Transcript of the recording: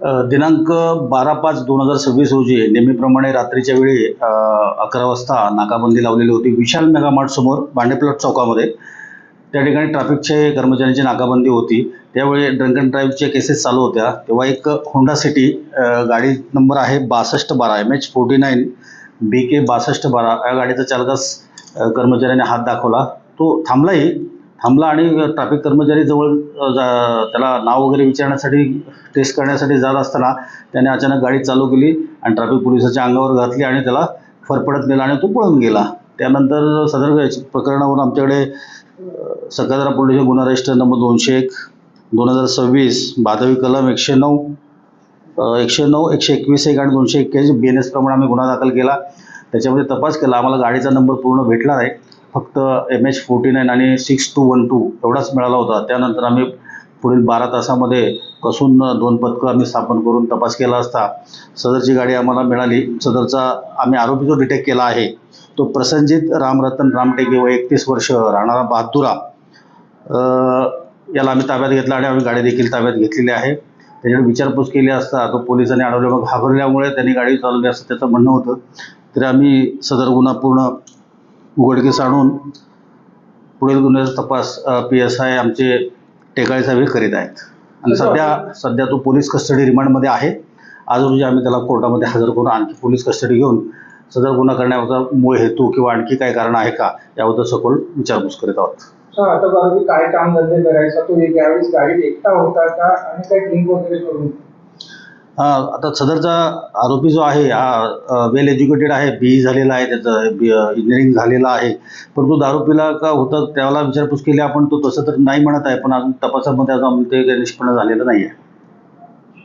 दिनांक 12/5/2026 रोजी नेहमीप्रमाणे रात्रीच्या वेळी 11 वाजता नाकाबंदी लावलेली होती विशाल मेगा मार्ट समोर भांडेप्लॉट चौकामध्ये. त्या ठिकाणी ट्रॅफिकचे कर्मचाऱ्यांची नाकाबंदी होती. त्यावेळी ड्रंक अँड ड्राईव्हच्या केसेस चालू होत्या. तेव्हा एक होंडा सिटी गाडी नंबर आहे 6212 MH49 BK 6212 या गाडीचा चालकास कर्मचाऱ्याने हात दाखवला. तो थांबला आणि ट्रॅफिक कर्मचारी जवळ त्याला नाव वगैरे विचारण्यासाठी टेस्ट करण्यासाठी जात असताना त्याने अचानक गाडी चालू केली आणि ट्रॅफिक पोलिसाच्या अंगावर घातली आणि त्याला फरफडत नेला आणि तो पळून गेला. त्यानंतर सदर प्रकरणावरून आमच्याकडे सकदरा पोलीस गुन्हा रजिस्टर नंबर 201 2026 भादवी कलम 109 121 आणि 241 BNS प्रमाणे आम्ही गुन्हा दाखल केला. त्याच्यामध्ये तपास केला. आम्हाला गाडीचा नंबर पूर्ण भेटला नाही, फक्त MH49 आणि 6212 एवढाच मिळाला होता. त्यानंतर आम्ही पुढील 12 तासामध्ये कसून 2 पथकं आम्ही स्थापन करून तपास केला असता सदरची गाडी आम्हाला मिळाली. सदरचा आम्ही आरोपी जो डिटेक्ट केला आहे तो प्रसंजित रामरतन रामटेके व 31 वर्ष राहणारा बहादुरा याला आम्ही ताब्यात घेतला आणि आम्ही गाडी देखील ताब्यात घेतलेली आहे. त्याच्यावर विचारपूस केली असता तो पोलिसांनी अडवल्यामुळे घाबरल्यामुळे त्यांनी गाडी चालवली असं त्याचं म्हणणं होतं. तर आम्ही सदर गुन्हा पूर्ण उघडकीस आणून पुढील गुन्ह्याचा तपास PSI आमचे टेकाळे साहेब करीत आहेत. आणि सध्या तो पोलीस कस्टडी रिमांडमध्ये आहे. आज रोजी आम्ही त्याला कोर्टामध्ये हजर करून आणखी पोलीस कस्टडी घेऊन सदर गुन्हा करण्याचा मूळ हेतू किंवा आणखी काय कारण आहे का याबद्दल सखोल विचारपूस करीत आहोत. आता बाबा काय काम धंदे करायचा तो यावेळेस गाडीत एकटा होता का आणि काय ड्रिंक वगैरे करून? आता सदरचा आरोपी जो आहे हा वेल एज्युकेटेड आहे, BE झालेला आहे, त्याचं इंजिनिअरिंग झालेलं आहे. परंतु दारू पिला का होतं त्याला विचारपूस केली आपण, तो तसं तर नाही म्हणत आहे, पण अजून तपासामध्ये अजून ते निष्पन्न झालेलं नाही आहे.